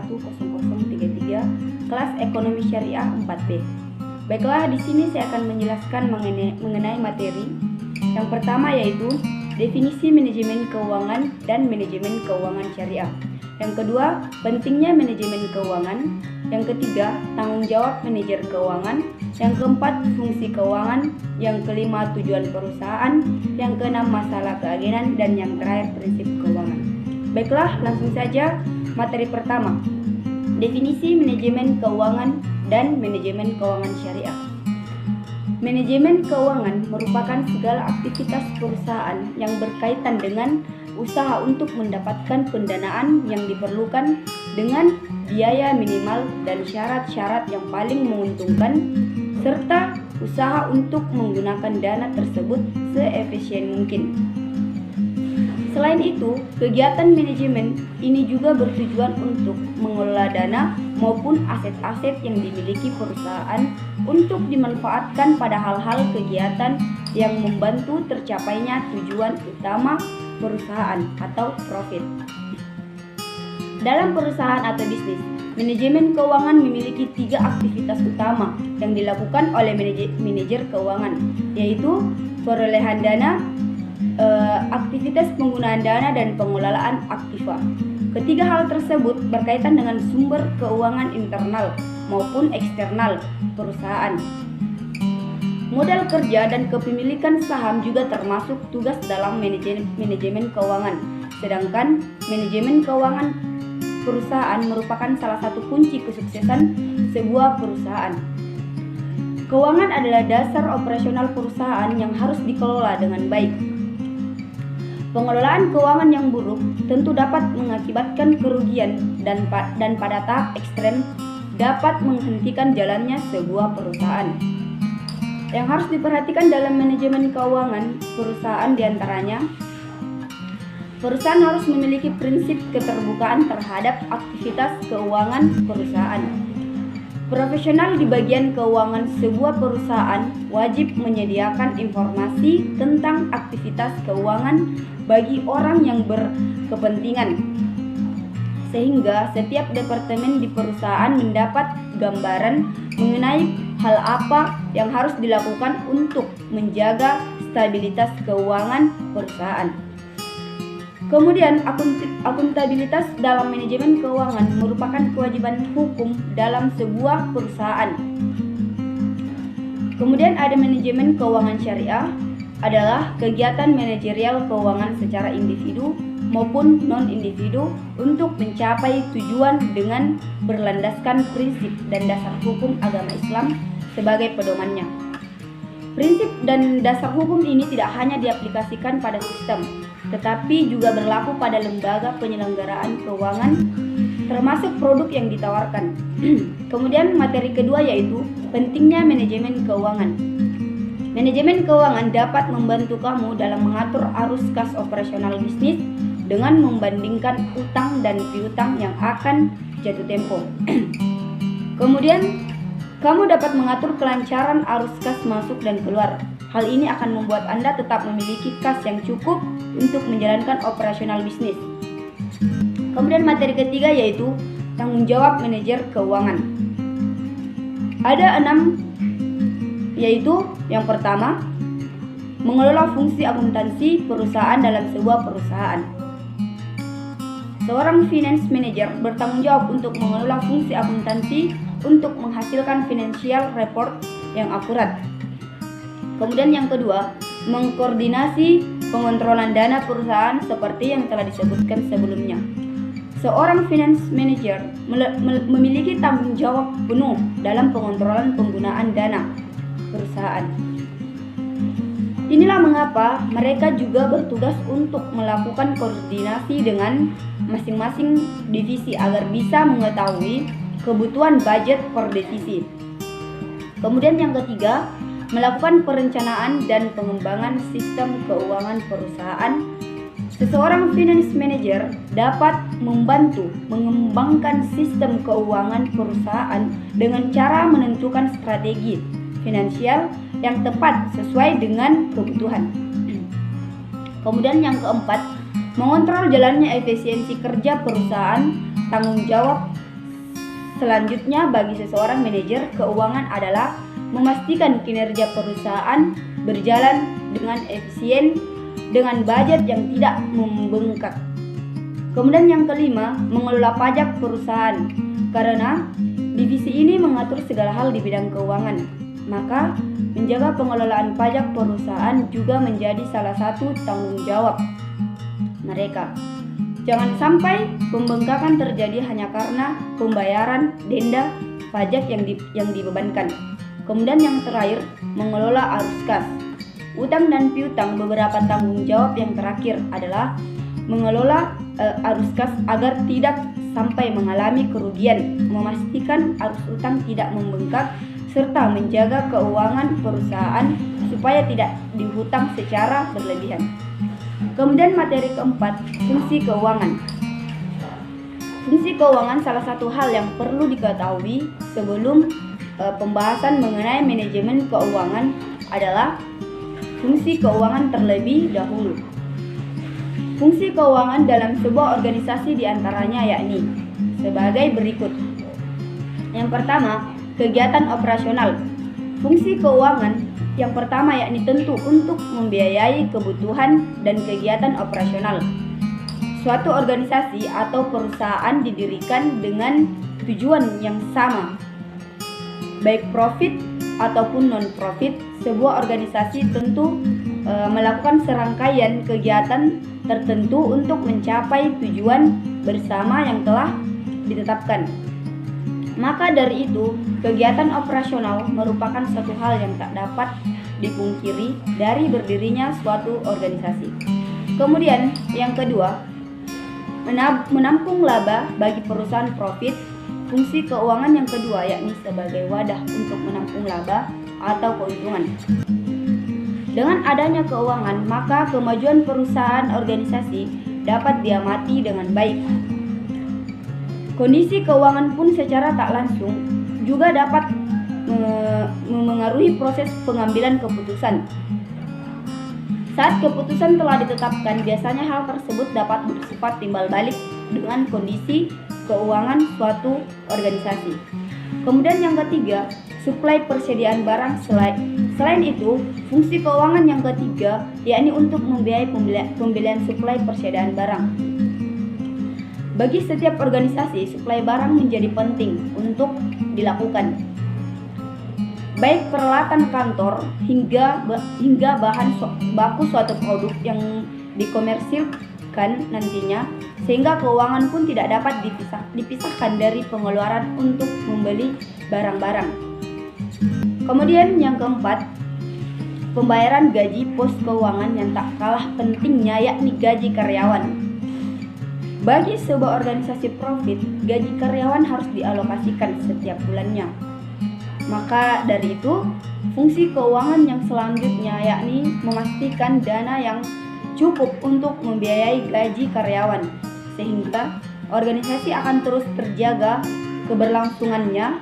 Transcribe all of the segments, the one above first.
10033 kelas Ekonomi Syariah 4B. Baiklah, di sini saya akan menjelaskan mengenai materi. Yang pertama yaitu definisi manajemen keuangan dan manajemen keuangan syariah. Yang kedua, pentingnya manajemen keuangan. Yang ketiga, tanggung jawab manajer keuangan. Yang keempat, fungsi keuangan. Yang kelima, tujuan perusahaan. Yang keenam, masalah keagenan. Dan yang terakhir, prinsip keuangan. Baiklah, langsung saja materi pertama. Definisi manajemen keuangan dan manajemen keuangan syariah. Manajemen keuangan merupakan segala aktivitas perusahaan yang berkaitan dengan usaha untuk mendapatkan pendanaan yang diperlukan dengan biaya minimal dan syarat-syarat yang paling menguntungkan, serta usaha untuk menggunakan dana tersebut seefisien mungkin. Selain itu, kegiatan manajemen ini juga bertujuan untuk mengelola dana maupun aset-aset yang dimiliki perusahaan untuk dimanfaatkan pada hal-hal kegiatan yang membantu tercapainya tujuan utama perusahaan atau profit. Dalam perusahaan atau bisnis, manajemen keuangan memiliki 3 aktivitas utama yang dilakukan oleh manajer keuangan, yaitu perolehan dana, aktivitas penggunaan dana, dan pengelolaan aktiva. Ketiga hal tersebut berkaitan dengan sumber keuangan internal maupun eksternal perusahaan. Modal kerja dan kepemilikan saham juga termasuk tugas dalam manajemen keuangan. Sedangkan manajemen keuangan perusahaan merupakan salah satu kunci kesuksesan sebuah perusahaan. Keuangan adalah dasar operasional perusahaan yang harus dikelola dengan baik. Pengelolaan keuangan yang buruk tentu dapat mengakibatkan kerugian dan pada tahap ekstrem dapat menghentikan jalannya sebuah perusahaan. Yang harus diperhatikan dalam manajemen keuangan perusahaan diantaranya, perusahaan harus memiliki prinsip keterbukaan terhadap aktivitas keuangan perusahaan. Profesional di bagian keuangan sebuah perusahaan wajib menyediakan informasi tentang aktivitas keuangan bagi orang yang berkepentingan, sehingga setiap departemen di perusahaan mendapat gambaran mengenai hal apa yang harus dilakukan untuk menjaga stabilitas keuangan perusahaan. Kemudian, akuntabilitas dalam manajemen keuangan merupakan kewajiban hukum dalam sebuah perusahaan. Kemudian ada manajemen keuangan syariah, adalah kegiatan manajerial keuangan secara individu maupun non-individu untuk mencapai tujuan dengan berlandaskan prinsip dan dasar hukum agama Islam sebagai pedomannya. Prinsip dan dasar hukum ini tidak hanya diaplikasikan pada sistem, tetapi juga berlaku pada lembaga penyelenggaraan keuangan, termasuk produk yang ditawarkan. Kemudian materi kedua yaitu pentingnya manajemen keuangan. Manajemen keuangan dapat membantu kamu dalam mengatur arus kas operasional bisnis dengan membandingkan utang dan piutang yang akan jatuh tempo. Kemudian, kamu dapat mengatur kelancaran arus kas masuk dan keluar. Hal ini akan membuat Anda tetap memiliki kas yang cukup untuk menjalankan operasional bisnis. Kemudian materi ketiga yaitu tanggung jawab manajer keuangan. Ada 6, yaitu yang pertama, mengelola fungsi akuntansi perusahaan dalam sebuah perusahaan. Seorang finance manager bertanggung jawab untuk mengelola fungsi akuntansi untuk menghasilkan financial report yang akurat. Kemudian yang kedua, mengkoordinasi pengontrolan dana perusahaan seperti yang telah disebutkan sebelumnya. Seorang finance manager memiliki tanggung jawab penuh dalam pengontrolan penggunaan dana perusahaan. Inilah mengapa mereka juga bertugas untuk melakukan koordinasi dengan masing-masing divisi agar bisa mengetahui kebutuhan budget per divisi. Kemudian yang ketiga, melakukan perencanaan dan pengembangan sistem keuangan perusahaan. Seseorang finance manager dapat membantu mengembangkan sistem keuangan perusahaan dengan cara menentukan strategi finansial yang tepat sesuai dengan kebutuhan. Kemudian yang keempat, mengontrol jalannya efisiensi kerja perusahaan, tanggung jawab selanjutnya bagi seseorang manajer keuangan adalah memastikan kinerja perusahaan berjalan dengan efisien dengan budget yang tidak membengkak. Kemudian yang kelima, mengelola pajak perusahaan. Karena divisi ini mengatur segala hal di bidang keuangan, maka menjaga pengelolaan pajak perusahaan juga menjadi salah satu tanggung jawab mereka. Jangan sampai pembengkakan terjadi hanya karena pembayaran denda pajak yang dibebankan. Kemudian yang terakhir, mengelola arus kas. Utang dan piutang. Beberapa tanggung jawab yang terakhir adalah mengelola arus kas agar tidak sampai mengalami kerugian, memastikan arus utang tidak membengkak, serta menjaga keuangan perusahaan supaya tidak dihutang secara berlebihan. Kemudian materi keempat, fungsi keuangan. Fungsi keuangan salah satu hal yang perlu diketahui sebelum pembahasan mengenai manajemen keuangan adalah fungsi keuangan terlebih dahulu. Fungsi keuangan dalam sebuah organisasi diantaranya yakni sebagai berikut. Yang pertama, kegiatan operasional. Fungsi keuangan yang pertama yakni tentu untuk membiayai kebutuhan dan kegiatan operasional. Suatu organisasi atau perusahaan didirikan dengan tujuan yang sama, baik profit ataupun non-profit. Sebuah organisasi tentu melakukan serangkaian kegiatan tertentu untuk mencapai tujuan bersama yang telah ditetapkan. Maka dari itu, kegiatan operasional merupakan suatu hal yang tak dapat dipungkiri dari berdirinya suatu organisasi. Kemudian, yang kedua, menampung laba bagi perusahaan profit. Fungsi keuangan yang kedua yakni sebagai wadah untuk menampung laba atau keuntungan. Dengan adanya keuangan, maka kemajuan perusahaan organisasi dapat diamati dengan baik. Kondisi keuangan pun secara tak langsung juga dapat memengaruhi proses pengambilan keputusan. Saat keputusan telah ditetapkan, biasanya hal tersebut dapat bersifat timbal balik dengan kondisi keuangan suatu organisasi. Kemudian yang ketiga, suplai persediaan barang. Selain itu, fungsi keuangan yang ketiga yakni untuk membiayai pembelian suplai persediaan barang. Bagi setiap organisasi, suplai barang menjadi penting untuk dilakukan. Baik peralatan kantor hingga bahan baku suatu produk yang dikomersilkan nantinya, sehingga keuangan pun tidak dapat dipisahkan dari pengeluaran untuk membeli barang-barang. Kemudian yang keempat, pembayaran gaji pos keuangan yang tak kalah pentingnya yakni gaji karyawan. Bagi sebuah organisasi profit, gaji karyawan harus dialokasikan setiap bulannya. Maka dari itu, fungsi keuangan yang selanjutnya yakni memastikan dana yang cukup untuk membiayai gaji karyawan, sehingga organisasi akan terus terjaga keberlangsungannya.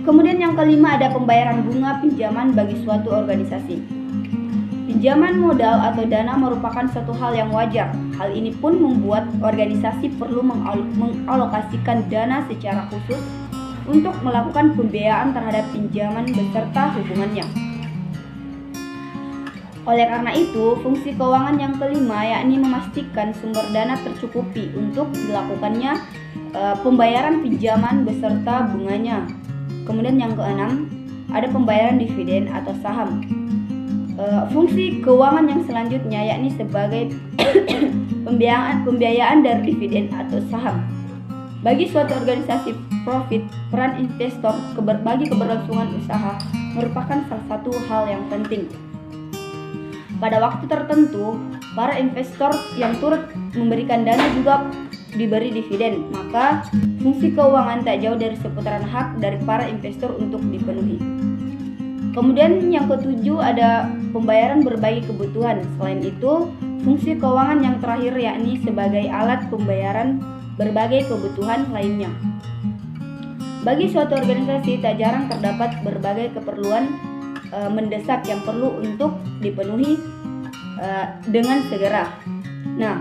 Kemudian yang kelima ada pembayaran bunga pinjaman bagi suatu organisasi. Pinjaman modal atau dana merupakan suatu hal yang wajar. Hal ini pun membuat organisasi perlu mengalokasikan dana secara khusus untuk melakukan pembiayaan terhadap pinjaman beserta hubungannya. Oleh karena itu, fungsi keuangan yang kelima yakni memastikan sumber dana tercukupi untuk dilakukannya pembayaran pinjaman beserta bunganya. Kemudian yang keenam, ada pembayaran dividen atau saham. Fungsi keuangan yang selanjutnya yakni sebagai pembiayaan dari dividen atau saham. Bagi suatu organisasi profit, peran investor bagi keberlangsungan usaha merupakan salah satu hal yang penting. Pada waktu tertentu, para investor yang turut memberikan dana juga diberi dividen, maka fungsi keuangan tak jauh dari seputaran hak dari para investor untuk dipenuhi. Kemudian yang ketujuh ada pembayaran berbagai kebutuhan. Selain itu, fungsi keuangan yang terakhir yakni sebagai alat pembayaran berbagai kebutuhan lainnya. Bagi suatu organisasi tak jarang terdapat berbagai keperluan mendesak yang perlu untuk dipenuhi dengan segera. Nah,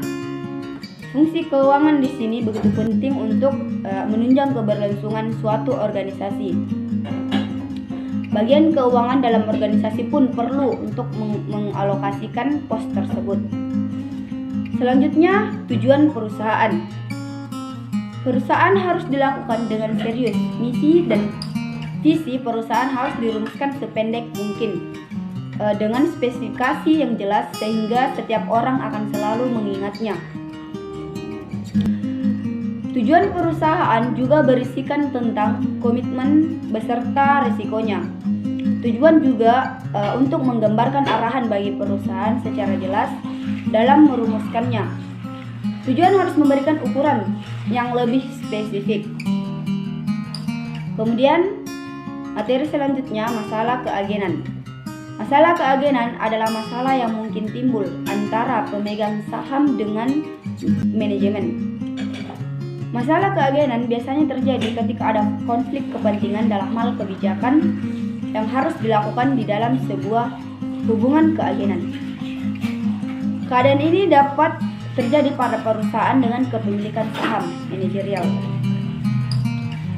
Fungsi keuangan di sini begitu penting untuk menunjang keberlangsungan suatu organisasi. Bagian keuangan dalam organisasi pun perlu untuk mengalokasikan pos tersebut. Selanjutnya, tujuan perusahaan. Perusahaan harus dilakukan dengan serius. Misi dan visi perusahaan harus dirumuskan sependek mungkin dengan spesifikasi yang jelas sehingga setiap orang akan selalu mengingatnya. Tujuan perusahaan juga berisikan tentang komitmen beserta risikonya. Tujuan juga untuk menggambarkan arahan bagi perusahaan secara jelas dalam merumuskannya. Tujuan harus memberikan ukuran yang lebih spesifik. Kemudian, materi selanjutnya masalah keagenan. Masalah keagenan adalah masalah yang mungkin timbul antara pemegang saham dengan manajemen. Masalah keagenan biasanya terjadi ketika ada konflik kepentingan dalam hal kebijakan yang harus dilakukan di dalam sebuah hubungan keagenan. Keadaan ini dapat terjadi pada perusahaan dengan kepemilikan saham manajerial.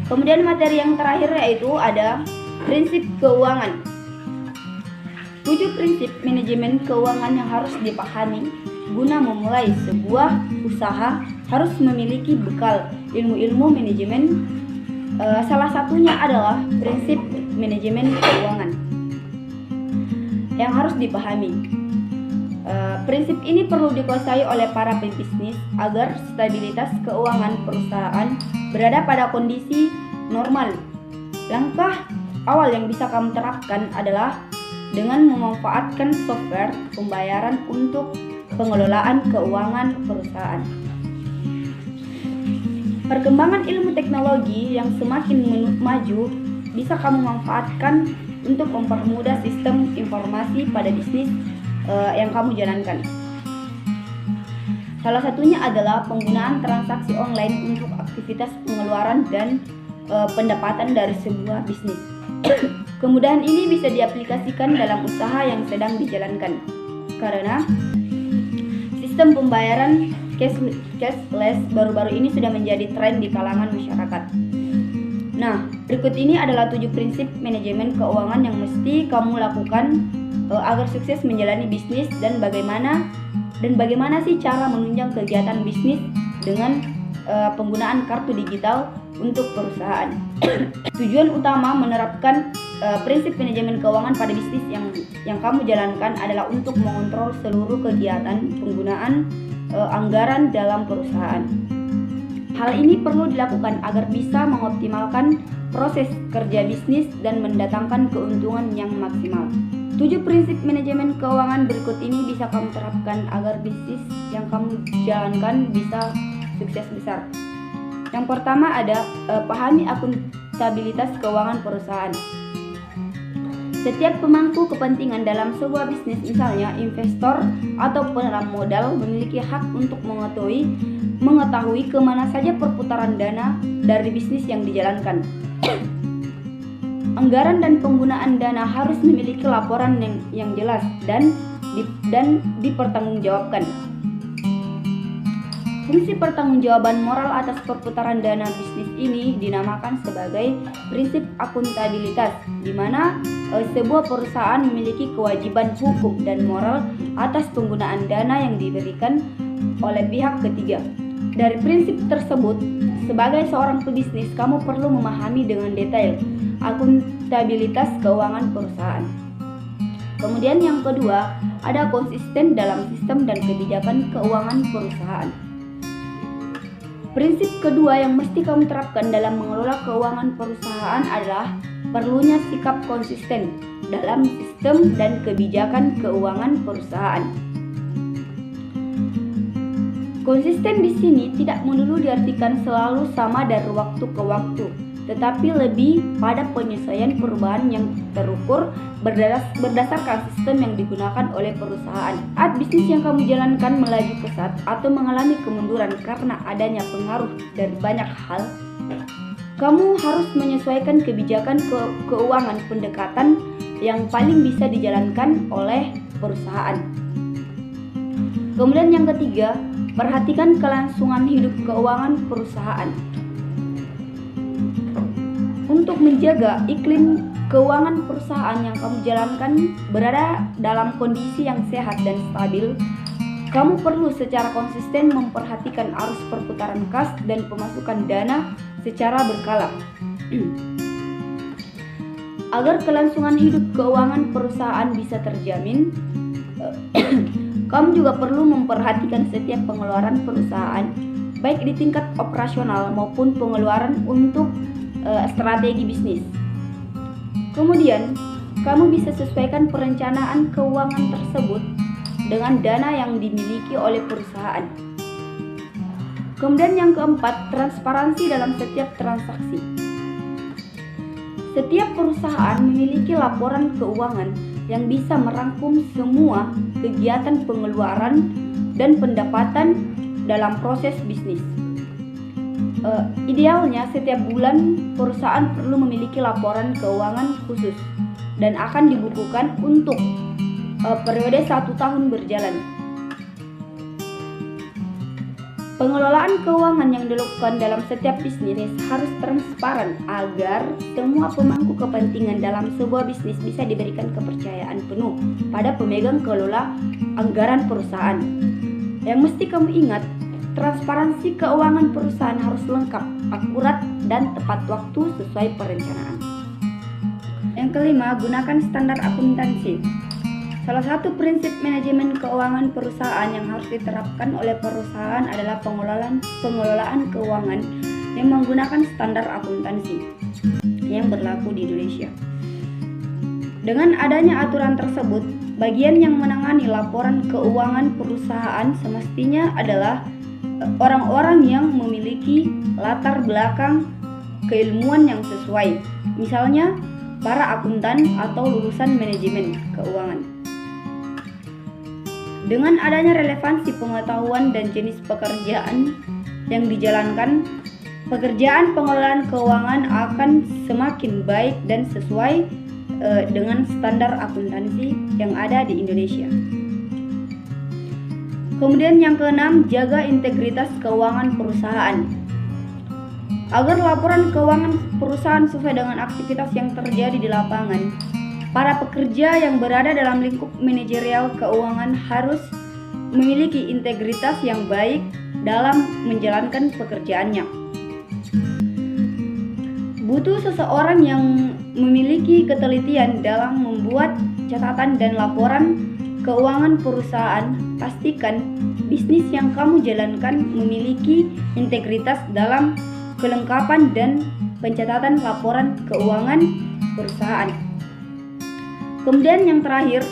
Kemudian materi yang terakhir yaitu ada prinsip keuangan. 7 prinsip manajemen keuangan yang harus dipahami guna memulai sebuah usaha harus memiliki bekal ilmu-ilmu manajemen. Salah satunya adalah prinsip manajemen keuangan yang harus dipahami. Prinsip ini perlu dikuasai oleh para pebisnis agar stabilitas keuangan perusahaan berada pada kondisi normal. Langkah awal yang bisa kamu terapkan adalah dengan memanfaatkan software pembayaran untuk pengelolaan keuangan perusahaan. Perkembangan ilmu teknologi yang semakin maju bisa kamu manfaatkan untuk mempermudah sistem informasi pada bisnis yang kamu jalankan. Salah satunya adalah penggunaan transaksi online untuk aktivitas pengeluaran dan pendapatan dari sebuah bisnis. Kemudahan ini bisa diaplikasikan dalam usaha yang sedang dijalankan karena sistem pembayaran cashless baru-baru ini sudah menjadi tren di kalangan masyarakat. Nah, berikut ini adalah 7 prinsip manajemen keuangan yang mesti kamu lakukan agar sukses menjalani bisnis dan bagaimana sih cara menunjang kegiatan bisnis dengan penggunaan kartu digital untuk perusahaan. Tujuan utama menerapkan prinsip manajemen keuangan pada bisnis yang kamu jalankan adalah untuk mengontrol seluruh kegiatan penggunaan anggaran dalam perusahaan. Hal ini perlu dilakukan agar bisa mengoptimalkan proses kerja bisnis dan mendatangkan keuntungan yang maksimal. 7 prinsip manajemen keuangan berikut ini bisa kamu terapkan agar bisnis yang kamu jalankan bisa sukses besar. Yang pertama ada pahami akuntabilitas keuangan perusahaan. Setiap pemangku kepentingan dalam sebuah bisnis, misalnya investor atau penaram modal, memiliki hak untuk mengetahui kemana saja perputaran dana dari bisnis yang dijalankan. Anggaran dan penggunaan dana harus memiliki laporan yang jelas dan dipertanggungjawabkan. Fungsi pertanggungjawaban moral atas perputaran dana bisnis ini dinamakan sebagai prinsip akuntabilitas, di mana sebuah perusahaan memiliki kewajiban hukum dan moral atas penggunaan dana yang diberikan oleh pihak ketiga. Dari prinsip tersebut, sebagai seorang pebisnis, kamu perlu memahami dengan detail akuntabilitas keuangan perusahaan. Kemudian yang kedua, ada konsisten dalam sistem dan kebijakan keuangan perusahaan. Prinsip kedua yang mesti kamu terapkan dalam mengelola keuangan perusahaan adalah perlunya sikap konsisten dalam sistem dan kebijakan keuangan perusahaan. Konsisten di sini tidak melulu diartikan selalu sama dari waktu ke waktu, tetapi lebih pada penyesuaian perubahan yang terukur berdasarkan sistem yang digunakan oleh perusahaan. Saat bisnis yang kamu jalankan melaju pesat atau mengalami kemunduran karena adanya pengaruh dari banyak hal, kamu harus menyesuaikan kebijakan keuangan pendekatan yang paling bisa dijalankan oleh perusahaan. Kemudian yang ketiga, perhatikan kelangsungan hidup keuangan perusahaan. Untuk menjaga iklim keuangan perusahaan yang kamu jalankan berada dalam kondisi yang sehat dan stabil, kamu perlu secara konsisten memperhatikan arus perputaran kas dan pemasukan dana secara berkala. Agar kelangsungan hidup keuangan perusahaan bisa terjamin, kamu juga perlu memperhatikan setiap pengeluaran perusahaan, baik di tingkat operasional maupun pengeluaran untuk strategi bisnis. Kemudian, kamu bisa sesuaikan perencanaan keuangan tersebut dengan dana yang dimiliki oleh perusahaan. Kemudian yang keempat, transparansi dalam setiap transaksi. Setiap perusahaan memiliki laporan keuangan yang bisa merangkum semua kegiatan pengeluaran dan pendapatan dalam proses bisnis. Idealnya setiap bulan perusahaan perlu memiliki laporan keuangan khusus dan akan dibukukan untuk periode 1 tahun berjalan. Pengelolaan keuangan yang dilakukan dalam setiap bisnis harus transparan agar semua pemangku kepentingan dalam sebuah bisnis bisa diberikan kepercayaan penuh pada pemegang kelola anggaran perusahaan. Yang mesti kamu ingat, transparansi keuangan perusahaan harus lengkap, akurat, dan tepat waktu sesuai perencanaan. Yang kelima, gunakan standar akuntansi. Salah satu prinsip manajemen keuangan perusahaan yang harus diterapkan oleh perusahaan adalah pengelolaan keuangan yang menggunakan standar akuntansi yang berlaku di Indonesia. Dengan adanya aturan tersebut, bagian yang menangani laporan keuangan perusahaan semestinya adalah orang-orang yang memiliki latar belakang keilmuan yang sesuai, misalnya para akuntan atau lulusan manajemen keuangan. Dengan adanya relevansi pengetahuan dan jenis pekerjaan yang dijalankan, pekerjaan pengelolaan keuangan akan semakin baik dan sesuai dengan standar akuntansi yang ada di Indonesia. Kemudian yang keenam, jaga integritas keuangan perusahaan. Agar laporan keuangan perusahaan sesuai dengan aktivitas yang terjadi di lapangan, para pekerja yang berada dalam lingkup manajerial keuangan harus memiliki integritas yang baik dalam menjalankan pekerjaannya. Butuh seseorang yang memiliki ketelitian dalam membuat catatan dan laporan keuangan perusahaan. Pastikan bisnis yang kamu jalankan memiliki integritas dalam kelengkapan dan pencatatan laporan keuangan perusahaan. Kemudian yang terakhir,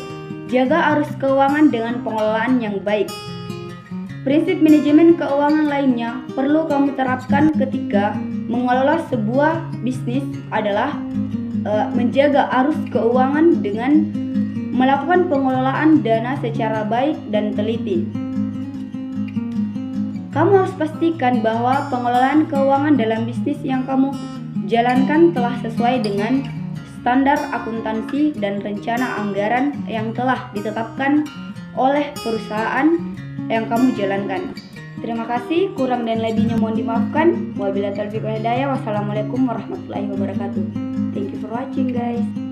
jaga arus keuangan dengan pengelolaan yang baik. Prinsip manajemen keuangan lainnya perlu kamu terapkan ketika mengelola sebuah bisnis adalah menjaga arus keuangan dengan melakukan pengelolaan dana secara baik dan teliti. Kamu harus pastikan bahwa pengelolaan keuangan dalam bisnis yang kamu jalankan telah sesuai dengan standar akuntansi dan rencana anggaran yang telah ditetapkan oleh perusahaan yang kamu jalankan. Terima kasih, kurang dan lebihnya mohon dimaafkan. Wabillahi taufiq wal hidayah. Wassalamualaikum warahmatullahi wabarakatuh. Thank you for watching, guys.